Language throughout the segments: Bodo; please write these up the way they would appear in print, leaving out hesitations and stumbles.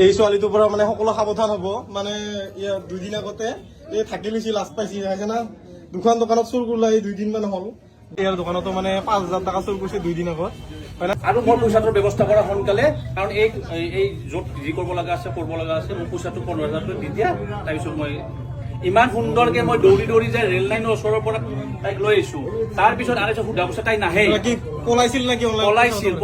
এই ছোৱালীটোৰ পৰা মানে সকলো সাৱধান হ'ব মানে ইয়াৰ 2 দিন আগতে এই থাকি লৈছি লাজ পাইছি আছে না দুখন দোকানত চুৰ কৰিলা এই 2 দিন মান হ'ল ইয়াৰ দোকানতো মানে 5000 টাকা চুৰ কৰিছে 2 দিন আগত আৰু মোৰ পইচাটোৰ ব্যৱস্থা কৰা সোনকালে কাৰণ এই য'ত যি কৰিব লগা আছে মোৰ পইচাটো 15000 টকা দি দিয়া তাৰপিছত মই ইমান সুন্দৰকে মই দৌৰি যায় ৰেল লাইনৰ ওচৰৰ পৰা তাইক লৈ আহিছো তাৰপিছত আৰে সুধা পইচা তাই নাহে কি পলাইছিল নাকি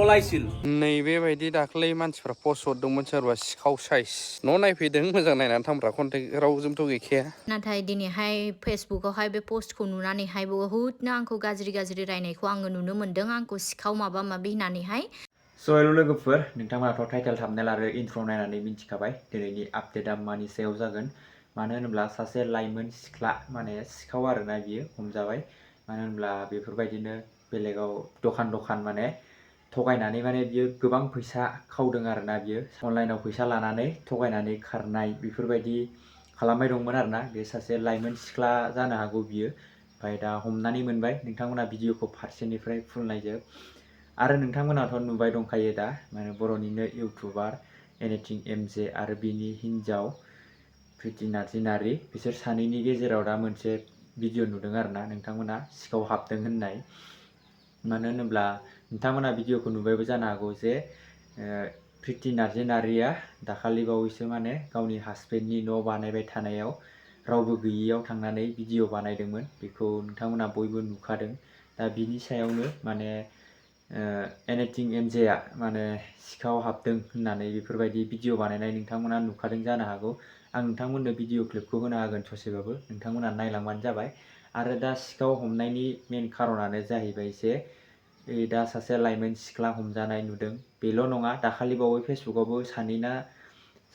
পলাইছিল नैबेबायदि दाख्लै मानसिफ्रा पस्ट हरदोंमोन सोरबा सिखाव साइज न' नायफैदों मोजां नायनानै थांब्रा कन्टेक्ट रावजोंथ' गैखाया नाथाय दिनैहाय फेसबुकआवहाय बे पोस्टखौ नुनानैहाय बहुतनो आंखौ गाज्रि रायनायखौ आङो नुनो मोन्दों आंखौ सिखाव माबा माबि होननानैहाय So hello लोगोफोर नोंथांमोनाथ' टाइटेल थाम्बनेल आरो इन्ट्र नायनानै मिन्थिखाबाय दिनैनि आपडेटआ मानि सायाव जागोन मानो होनोब्ला सासे लाइमोन सिख्ला माने सिखाव आरोना बियो हमजाबाय मानो होनोब्ला बेफोरबायदिनो बेलेगाव दखान माने थगायनानै माने बियो गोबां फैसा खावदों आरोना बियो अनलाइनाव फैसा लानानै थगायनानै खारनाय बेफोरबायदि खालामबाय दंमोन आरोना बे सासे लाइमोन सिख्ला जानो हागौ बियो ओमफ्राय दा हमनानै मोनबाय नोंथांमोना भिडिअखौ फारसेनिफ्राय फुल नायजोब आरो नोंथांमोनाथ' नुबाय दंखायो दा माने बर'निनो इउटुबार एनिथिं एमजे आरो बिनि हिन्जाव प्रिति नार्जिनारि बिसोर सानैनि गेजेराव दा मोनसे भिडिअ नुदों आरोना नोंथांमोना सिखाव हाबदों होननाय मानो होनोब्ला नोंथांमोना भिडिअखौ नुबायबो जानो हागौ जे प्रिति नार्जिनारिया दाखालि बावैसो माने गावनि हासबेन्डनि न' बानायबाय थानायाव रावबो गैयियाव थांनानै भिडिअ बानायदोंमोन बेखौ नोंथांमोना बयबो नुखादों दा बिनि सायावनो माने एनिथिं एमजेआ माने सिखाव हाबदों होननानै बेफोरबायदि भिडिअ बानायनाय नोंथांमोना नुखादों जानो हागौ आं नोंथांमोननो भिडिअ क्लिपखौ होनो हागोन ससेबाबो नोंथांमोना नायलांबानो जाबाय आरो दा सिखाव हमनायनि मेन खारनानो जाहैबाय जे दा सासे लाइमोन सिख्ला हमजानाय नुदों बेल' नङा दाखालि बावै फेसबुकआवबो सानैना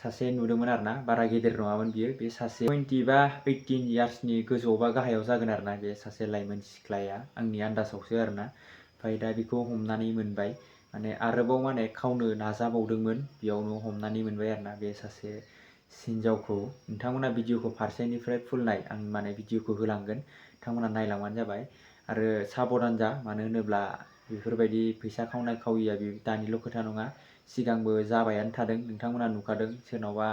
सासे नुदोंमोन आरोना बारा गेदेर नङामोन बियो बे सासे 20 बा 18 इयार्सनि गोजौआव बा गाहायाव जागोन आरोना बे सासे लाइमोन सिख्लाया आंनि आन्दासावसो आरोना ओमफ्राय दा बेखौ हमनानै मोनबाय माने आरोबाव माने खावनो नाजाबावदोंमोन बेयावनो हमनानै मोनबाय आरोना बे सासे हिन्जावखौ नोंथांमोना भिडिअखौ फारसेनिफ्राय फुल नाय आं माने भिडिअखौ होलांगोन नोंथांमोना नायलांबानो जाबाय आरो साबधान जा मानो होनोब्ला बेफोरबायदि फैसा खावनाय खाविया बे दानिल' खोथा नङा सिगांबो जाबायानो थादों नोंथांमोना नुखादों सोरनावबा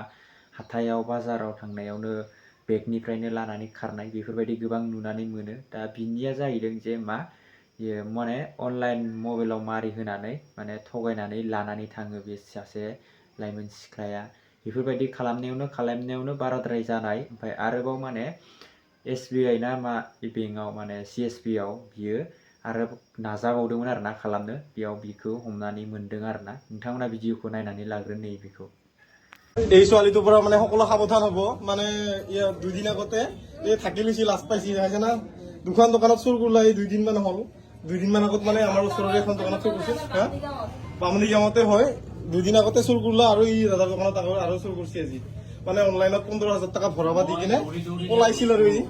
हाथायाव बाजाराव थांनायावनो बेगनिफ्रायनो लानानै खारनाय बेफोरबायदि गोबां नुनानै मोनो दा बिनिया जाहैदों जे माने अनलाइन मबाइलाव मारि होनानै माने थगायनानै लानानै थाङो बे सासे लाइमोन सिख्लाया बेफोरबायदि खालामनायावनो बाराद्राय जानाय ओमफ्राय आरोबाव माने SBI ना मा बेंकआव माने CSB आव बियो आरो नाजाबावदोंमोन आरोना खालामनो बेयाव बिखौ हमनानै मोनदों आरोना नोंथांमोना भिडिअखौ नायनानै लाग्रो नै बेखौ এই ছোৱালীটোৰ পৰা মানে সকলো সাৱধান হ'ব মানে ইয়াৰ 2 দিন আগতে এই থাকি লৈছি লাজ পাইছি আছে না দুখন দোকানত চুৰ কৰিলা এই 2 দিন মান হ'ল 2 দিন মান আগত মানে আমাৰ ওচৰৰে এখন দোকানত চুৰ কৰিছে হা বামুনি গাঁৱতে হয় 2 দিন আগতে চুৰ কৰিলা আৰু এই দাদাৰ দোকানত আৰু চুৰ কৰিছে আজি মানে অনলাইনত 15000 টাকা ভৰাবা দি কিনে পলাইছিল আৰু এই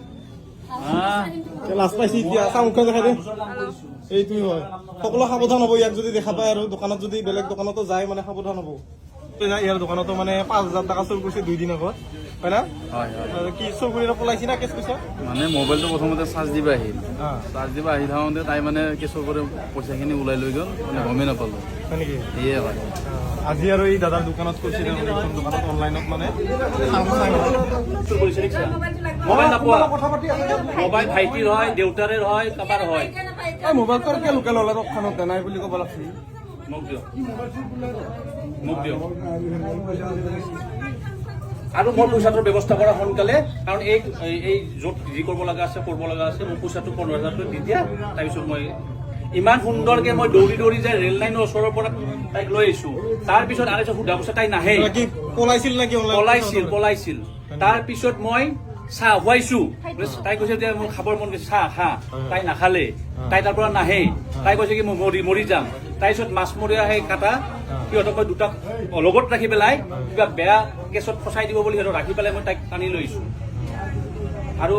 লাজ পাইছি এতিয়া চামুখা দেখাই দে এইটোই হয় সকলো সাৱধান হ'ব ইয়াক যদি দেখা পায় আৰু দোকানত যদি বেলেগ দোকানতো যায় মানে সাৱধান হ'ব ইয়াৰ দোকানতো মানে 5000 টাকা চুৰ কৰিছে 2 দিন আগত হয় না কি চুৰ কৰি পলাইছি না কেছ কৈছে মানে মোবাইলটো প্ৰথমতে চাৰ্জ দিব আহি থাকোঁতে তাই মানে কেছৰ কৰি পইচাখিনি ওলাই লৈ গ'ল মানে গমেই নাপালোঁ নেকি ইয়ে হয় আজি আৰু এই দাদাৰ দোকানত কৰিছে এইখন দোকানত অনলাইনত মানে মোবাইল ভাইটিৰ হয় দেউতাৰে হয় কাবাৰ হয় মোবাইলটো আৰু কিয় লোকেল হ'লে ৰক্ষণত নাই বুলি ক'ব লাগিছিল মোক দিয়ক আৰু মোৰ পইচাটোৰ ব্যৱস্থা কৰা সোনকালে কাৰণ এই য'ত যি কৰিব লগা আছে মোৰ পইচাটো 15000 টকা দি দিয়া তাৰপিছত মই ইমান সুন্দৰকে মই দৌৰি যায় ৰেল লাইনৰ ওচৰৰ পৰা তাইক লৈ আহিছো তাৰপিছত আৰে সুধা পইচা তাই নাহে পলাইছিল নাকি পলাইছিল তাৰপিছত মই চাহ খুৱাইছো তাই কৈছে যে মোৰ খাবৰ মন গৈছে চাহ খা তাই নাখালে তাই তাৰ পৰা নাহে তাই কৈছে কি মই মৰি যাম তাৰপিছত মাছমৰীয়া সেই কাটা সিহঁতক মই দুটা লগত ৰাখি পেলাই কিবা বেয়া কেছত ফচাই দিব বুলি সিহঁতক ৰাখি পেলাই মই তাইক টানি লৈছো আৰু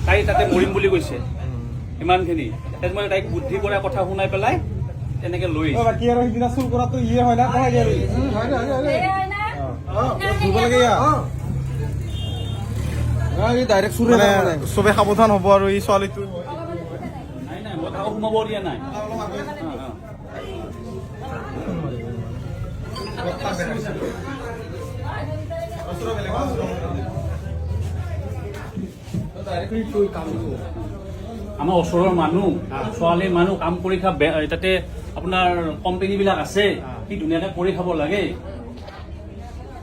তাই তাতে মৰিম বুলি কৈছে ইমানখিনি মই তাইক বুদ্ধি কৰা কথা শুনাই পেলাই তেনেকে লৈ চবে সাৱধান হ'ব আৰু এই ছোৱালীটো নাই মই কাকো সোমাব দিয়া নাই ওচৰৰ বেলেগ আমাৰ ওচৰৰ মানুহ ছোৱালী মানুহ কাম কৰি খা তাতে আপোনাৰ কোম্পানী বিলাক আছে কি ধুনীয়াকে কৰি খাব লাগে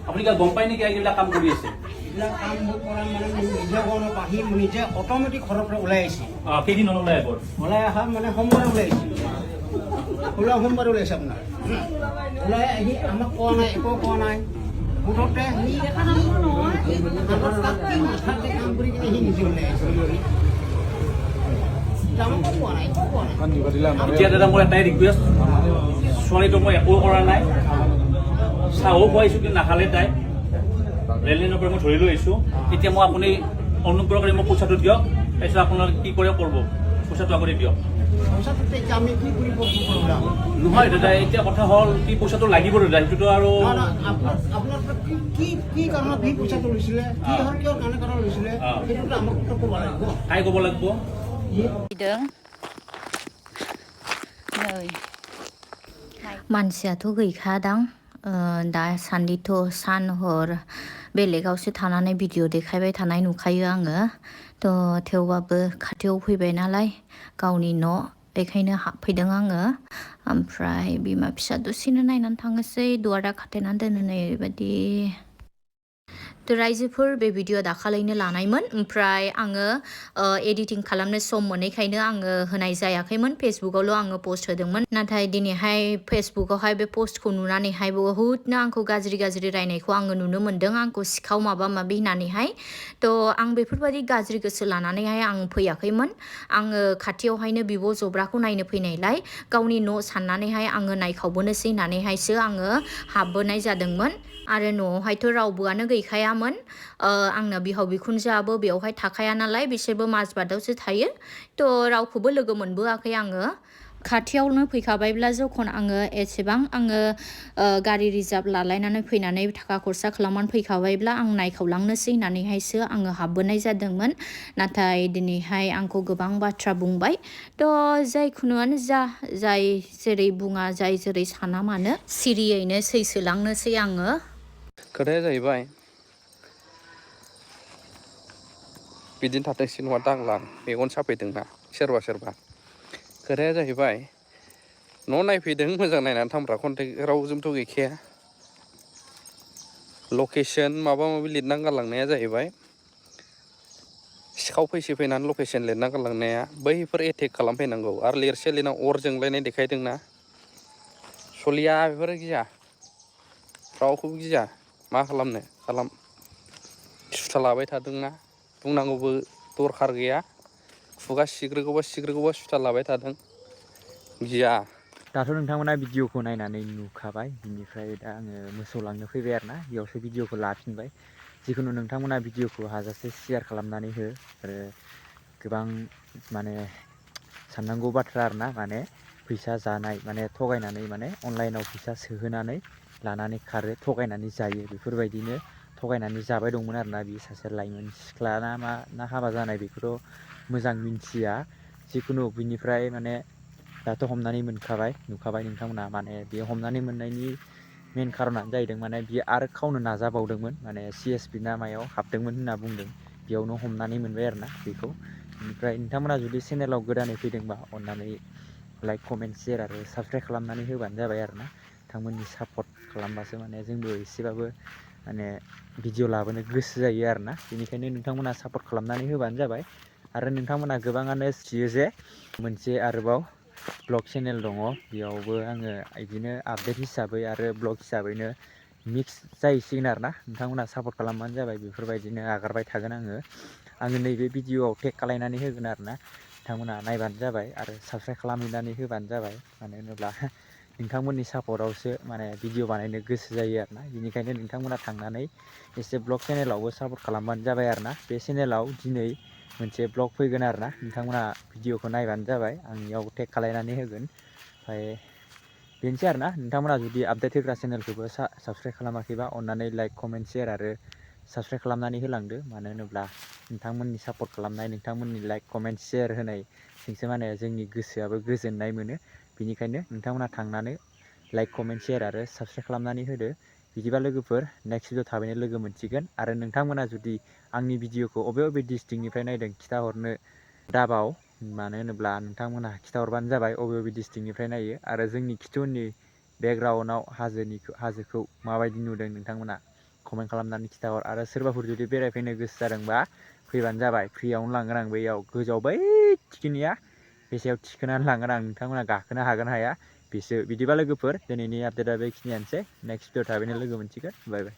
আপুনি কিবা গম পায় নেকি এইবিলাক কাম কৰি আছে এইবিলাক কাম মোৰ কৰা মানে নিজে গম পাহি নিজে অট'মেটিক ঘৰৰ পৰা ওলাই আহিছে কেইদিন ওলাই আগত ওলাই অহা মানে সোমবাৰে ওলাই আহিছে সোমবাৰে ওলাইছে আপোনাৰ ওলাই আহি আমাক কোৱা নাই একো কোৱা নাই মুঠতে মাথাতে কাম কৰি কিনে সি নিজে ওলাই আহিছে আমাকো কোৱা নাই একো কোৱা নাই এতিয়া দাদা মোৰ এটাই ৰিকুৱেষ্ট ছোৱালীটো মই একো কৰা নাই চাহো খুৱাইছোঁ কিন্তু নাখালে তাই ৰেললাইনৰ পৰা মই ধৰি লৈ আহিছোঁ এতিয়া মই আপুনি অনুগ্ৰহ কৰি মোক পইচাটো দিয়ক তাৰপিছত আপোনাৰ কি কৰে কৰিব পইচাটো আগতে দিয়ক পইচাটোতে এতিয়া আমি কি কৰিব নহয় দাদা এতিয়া কথা হ'ল কি পইচাটো লাগিব দাদা সেইটোতো আৰু আপোনাৰ কি কাৰণত সি পইচাটো লৈছিলে কিহৰ কাৰণে লৈছিলে সেইটোতো আমাক ক'ব লাগিব তাই ক'ব লাগিব मानसियाथ' गैखादां दासान्दिथ' सान हर बेलेगावसो थानानै भिडिअ देखायबाय थानाय नुखायो आङो थ' थेवबाबो खाथियाव फैबाय नालाय गावनि न' बेखायनो हाबफैदों आङो ओमफ्राय बिमा फिसा दसेनो नायनानै थांनोसै दुवारा खाथेनानै दोनो नै ओरैबायदि थ' रायजोफोर बे भिडिअ दाखालैनो लानायमोन ओमफ्राय आङो एडिटिं खालामनो सम मोनैखायनो आङो होनाय जायाखैमोन फेसबुकावल' आङो पोस्ट होदोंमोन नाथाय दिनैहाय फेसबुकावहाय बे पोस्टखौ नुनानैहाय बहुतनो आंखौ गाज्रि रायनायखौ आङो नुनो मोन्दों आंखौ सिखाव माबा माबि होननानैहाय थ' आं बेफोरबायदि गाज्रि गोसो लानानैहाय आं फैयाखैमोन आङो खाथियावहायनो बिब' जब्राखौ नायनो फैनायलाय गावनि न' साननानैहाय आङो नायखावबोनोसै होननानैहायसो आङो हाबबोनाय जादोंमोन आरो न'आवहायथ' रावबोआनो गैखायामोन आंना बिहाव बिखुनजोआबो बेवहाय थाखाया नालाय बिसोरबो माजबादावसो थायो थ' रावखौबो लोगो मोनबोआखै आङो खाथियावनो फैखाबायब्ला जखन आङो एसेबां आङो गारि रिजार्भ लालायनानै फैनानै थाखा खरसा खालामनानै फैखाबायब्ला आं नायखावलांनोसै होननानैहायसो आङो हाबबोनाय जादोंमोन नाथाय दिनैहाय आंखौ गोबां बाथ्रा बुंबाय थ' जायखुनुआनो जा जाय जेरै बुङा जाय जेरै साना मानो सिरियैनो सैसोलांनोसै आङो खोथाया जाहैबाय बिदिनो थाथोंसै नङा दांलां मेगन साफैदोंना सोरबा खोथाया जाहैबाय न' नायफैदों मोजां नायनानै थांब्रा कन्टेक्ट रावजोंथ' गैखाया लकेसन माबा माबि लिरना गालांनाया जाहैबाय सिखाव फैनानै लकेसन लिरना गालांनाया बैफोर एटेक खालामफैनांगौ आरो लिरसे लिरना अर जोंलायनाय देखायदोंना सलिया बेफोर गिया रावखौबो गिया मा खालामनो खालाम सुथा लाबाय थादोंना बुंनांगौबो दरखार गैया खुगा सिग्रोगौबा सुथा लाबाय थादों गिया दाथ' नोंथांमोना भिडिअखौ नायनानै नुखाबाय बिनिफ्राय दा आङो मोसौ लांनो फैबाय आरोना बेयावसो भिडिअखौ लाफिनबाय जिखुनु नोंथांमोना भिडिअखौ हाजासे शेयार खालामनानै हो आरो गोबां माने साननांगौ बाथ्रा आरोना माने फैसा जानाय माने थगायनानै माने अनलाइनाव फैसा सोहोनानै लानानै खारो थगायनानै जायो बेफोरबायदिनो थगायनानै जाबाय दंमोन आरोना बि सासे लाइमोन सिख्ला ना हाबा जानाय बेखौथ' मोजां मिन्थिया जिखुनु बिनिफ्राय माने दाथ' हमनानै नुखाबाय नोंथांमोना माने बे हमनानै मोननायनि मेन खारनानो जाहैदों माने बियो आरो खावनो नाजाबावदोंमोन माने CSP ना मायाव हाबदोंमोन होनना बुंदों बेयावनो हमनानै मोनबाय आरोना बेखौ बेनिफ्राय नोंथांमोना जुदि चेनेलाव गोदानै फैदोंबा अननानै लाइक कमेन्ट शेयार आरो साबस्क्राइब खालामनानै होबानो जाबाय आरोना नोंथांमोननि सापर्ट खालामबासो माने जोंबो एसेबाबो माने भिडिअ लाबोनो गोसो जायो आरोना बेनिखायनो नोंथांमोना सापर्ट खालामनानै होबानो जाबाय आरो नोंथांमोना गोबाङानो थियो जे मोनसे आरोबाव ब्लग चेनेल दङ बेयावबो आङो बिदिनो आपडेट हिसाबै आरो ब्लग हिसाबैनो मिक्स जाहैसिगोन आरोना नोंथांमोना सापर्ट खालामबानो जाबाय बेफोरबायदिनो आगारबाय थागोन आङो नैबे भिडिअआव टेग खालायनानै होगोन आरोना नोंथांमोना नायबानो जाबाय आरो साबस्क्राइब खालामहैनानै होबानो जाबाय मानो होनोब्ला नोंथांमोननि सापर्टआवसो माने भिडिअ बानायनो गोसो जायो आरोना बेनिखायनो नोंथांमोना थांनानै एसे ब्लग चेनेलावबो सापर्ट खालामबानो जाबाय आरोना बे चेनेलाव दिनै मोनसे ब्लग फैगोन आरोना नोंथांमोना भिडिअखौ नायबानो जाबाय आं इयाव टेग खालायनानै होगोन ओमफ्राय बेनोसै आरोना नोंथांमोना जुदि आपडेट होग्रा चेनेलखौबो साबस्क्राइब खालामाखैबा अननानै लाइक कमेन्ट शेयार आरो साबस्क्राइब खालामनानै होलांदो मानो होनोब्ला नोंथांमोननि सापर्ट खालामनाय नोंथांमोननि लाइक कमेन्ट शेयार होनायजोंसो माने जोंनि गोसोआबो गोजोननाय मोनो बेनिखायनो नोंथांमोना थांनानै लाइक कमेन्ट शेयार आरो साबस्क्राइब खालामनानै होदो बिदिबा लोगोफोर नेक्स्ट भिडिअ थाबैनो लोगो मोनसिगोन आरो नोंथांमोना जुदि आंनि भिडिअखौ अबे डिस्ट्रिक्टनिफ्राय नायदों खिथाहरनो दाबाव मानो होनोब्ला नोंथांमोनहा खिथाहरबानो जाबाय अबे डिस्ट्रिक्टनिफ्राय नायो आरो जोंनि खिथुनि बेकग्राउन्डआव हाजोखौ माबायदि नुदों नोंथांमोना कमेन्ट खालामनानै खिथाहर आरो सोरबाफोर जुदि बेरायफैनो गोसो जादोंबा फैबानो जाबाय फ्रियावनो लांगोन आं बैयाव गोजौआव बै थिखिनिया बे सायाव थिखोनानै लांगोन आं नोंथांमोना गाखोनो हागोन हाया बिदिबा लोगोफोर दिनैनि आपडेटआ बेखिनियानोसै नेक्स्ट भिडिअ थाबैनो लोगो मोनसिगोन बाय बाय